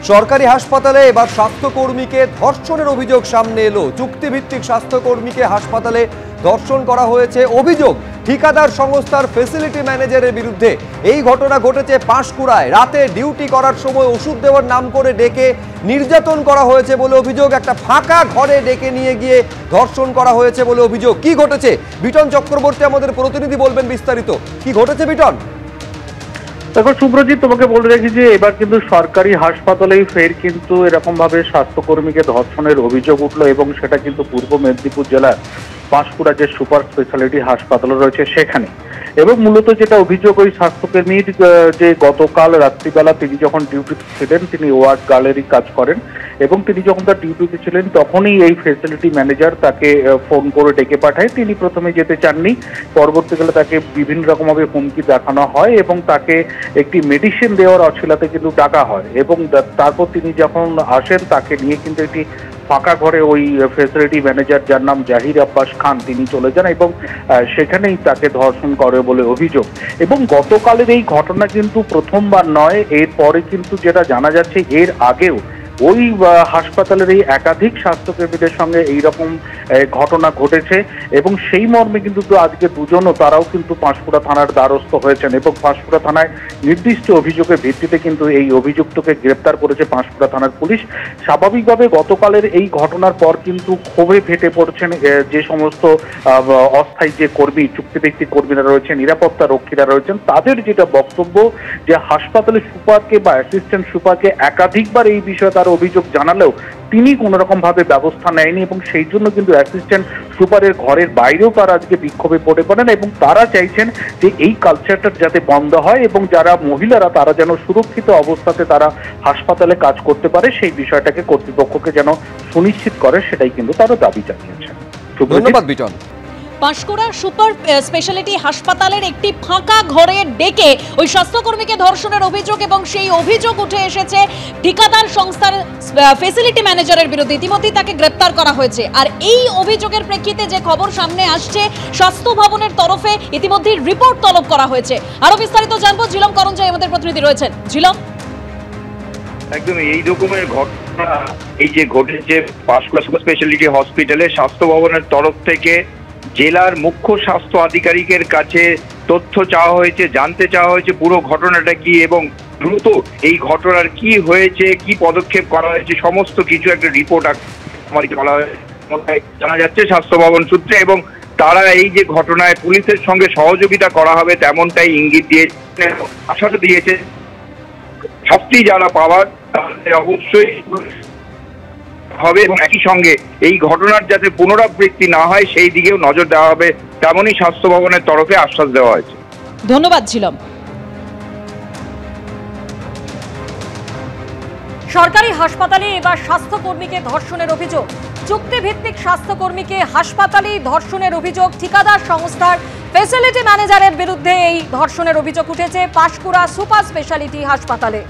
সরকারি হাসপাতালে এবার স্বাস্থ্যকর্মীকে ধর্ষণের অভিযোগ সামনে এলো। চুক্তিভিত্তিক স্বাস্থ্যকর্মীকে হাসপাতালে ধর্ষণ করা হয়েছে। অভিযোগ ঠিকাদার সংস্থার ফ্যাসিলিটি ম্যানেজারের বিরুদ্ধে। এই ঘটনা ঘটেছে পাঁশকুড়ায়। রাতে ডিউটি করার সময় ওষুধ দেওয়ার নাম করে ডেকে নির্যাতন করা হয়েছে বলে অভিযোগ। একটা ফাঁকা ঘরে ডেকে নিয়ে গিয়ে ধর্ষণ করা হয়েছে বলে অভিযোগ। কি ঘটেছে বিটন চক্রবর্তী আমাদের প্রতিনিধি বলবেন বিস্তারিত। কি ঘটেছে বিটন? দেখো শুভ্রজিৎ, তোমাকে বলে রাখি যে এবার কিন্তু সরকারি হাসপাতালেই ফের কিন্তু এরকম ভাবে স্বাস্থ্যকর্মীকে ধর্ষণের অভিযোগ উঠলো, এবং সেটা কিন্তু পূর্ব মেদিনীপুর জেলার পাঁশকুড়া যে সুপার স্পেশালিটি হাসপাতাল রয়েছে সেখানে। এবং মূলত যেটা অভিযোগ, ওই স্বাস্থ্যকর্মীর যে গতকাল রাত্রিবেলা তিনি যখন ডিউটিতে ছিলেন, তিনি ওয়ার্ড গার্লেরই কাজ করেন, এবং তিনি যখন তার ডিউটিতে ছিলেন তখনই এই ফ্যাসিলিটি ম্যানেজার তাকে ফোন করে ডেকে পাঠায়। তিনি প্রথমে যেতে চাননি, পরবর্তীকালে তাকে বিভিন্ন রকমভাবে হুমকি দেখানো হয় এবং তাকে একটি মেডিসিন দেওয়ার অছিলাতে কিন্তু ডাকা হয়। এবং তারপর তিনি যখন আসেন তাকে নিয়ে কিন্তু একটি ফাঁকা ঘরে ওই ফ্যাসিলিটি ম্যানেজার, যার নাম জাহির আব্বাস খান, তিনি চলে যান এবং সেখানেই তাকে ধর্ষণ করে বলে অভিযোগ। এবং গতকালের এই ঘটনা কিন্তু প্রথমবার নয়, এরপরে কিন্তু যেটা জানা যাচ্ছে এর আগেও ওই হাসপাতালের এই একাধিক স্বাস্থ্যকর্মীদের সঙ্গে এইরকম ঘটনা ঘটেছে। এবং সেই মর্মে কিন্তু আজকে দুজনও তারাও কিন্তু পাঁশকুড়া থানার দ্বারস্থ হয়েছেন, এবং পাঁশকুড়া থানায় নির্দিষ্ট অভিযোগের ভিত্তিতে কিন্তু এই অভিযুক্তকে গ্রেপ্তার করেছে পাঁশকুড়া থানার পুলিশ। স্বাভাবিকভাবে গতকালের এই ঘটনার পর কিন্তু ক্ষোভে ফেটে পড়ছেন যে সমস্ত অস্থায়ী যে কর্মী, চুক্তিভিত্তিক কর্মীরা রয়েছেন, নিরাপত্তা রক্ষীরা রয়েছেন, তাদের যেটা বক্তব্য যে হাসপাতালের সুপারকে বা অ্যাসিস্ট্যান্ট সুপারকে একাধিকবার এই বিষয়ে তার অভিযোগ জানালেও তিনি কোনো রকম ভাবে ব্যবস্থা নেয়নি, এবং সেই জন্য কিন্তু অ্যাসিস্ট্যান্ট সুপারের ঘরের বাইরেও তারা আজকে বিক্ষোভে পড়ে পড়েন। এবং তারা চাইছেন যে এই কালচারটা যাতে বন্ধ হয় এবং যারা মহিলারা তারা যেন সুরক্ষিত অবস্থাতে তারা হাসপাতালে কাজ করতে পারে, সেই বিষয়টাকে কর্তৃপক্ষকে যেন সুনিশ্চিত করে, সেটাই কিন্তু তারা দাবি জানিয়েছেন। ধন্যবাদ বিটন। পাঁশকুড়া সুপার স্পেশালিটি হাসপাতালের একটি ফাঁকা ঘরে ডেকে ওই স্বাস্থ্যকর্মীকে ধর্ষণের অভিযোগ, এবং সেই অভিযোগ উঠে এসেছে ঠিকাদার সংস্থার ফ্যাসিলিটি ম্যানেজারের বিরুদ্ধে। ইতিমধ্যেই তাকে গ্রেপ্তার করা হয়েছে। আর এই অভিযোগের প্রেক্ষিতে যে খবর সামনে আসছে, স্বাস্থ্য ভবনের তরফে ইতিমধ্যেই রিপোর্ট তলব করা হয়েছে। আরো বিস্তারিত জানবো, ঝিলম করঞ্জাই আমাদের প্রতিনিধি রয়েছেন। ঝিলম, একদম এই রকমের ঘটনা এই যে ঘটেছে পাঁশকুড়া সুপার স্পেশালিটি হসপিটালে, স্বাস্থ্য ভবনের তরফ থেকে জেলার মুখ্য স্বাস্থ্য আধিকারিকের কাছে তথ্য চাওয়া হয়েছে, জানতে চাওয়া হয়েছে পুরো ঘটনাটা কি এবং দ্রুত এই ঘটনার কি হয়েছে, কি পদক্ষেপ করা হয়েছে, সমস্ত কিছু একটা রিপোর্ট বলা হয়েছে জানা যাচ্ছে স্বাস্থ্য ভবন সূত্রে। এবং তারা এই যে ঘটনায় পুলিশের সঙ্গে সহযোগিতা করা হবে তেমনটাই ইঙ্গিত দিয়েছে, আশাটা দিয়েছে। শাস্তি যারা পাওয়ার তাদের অবশ্যই হবে, এবং একই সঙ্গে এই ঘটনার যাতে পুনরাবৃত্তি না হয় সেই দিকেও নজর দেওয়া হবে, তেমনই স্বাস্থ্য ভবনের তরফে আশ্বাস দেওয়া হয়েছে। ধন্যবাদ ঝিলম। সরকারি হাসপাতালে এবার স্বাস্থ্যকর্মীকে ধর্ষণের অভিযোগ। চুক্তিভিত্তিক স্বাস্থ্যকর্মীকে হাসপাতালেই ধর্ষণের অভিযোগ। ঠিকাদার সংস্থার ফ্যাসিলিটি ম্যানেজারের বিরুদ্ধে এই ধর্ষণের অভিযোগ উঠেছে পাঁশকুড়া সুপার স্পেশালিটি হাসপাতালে।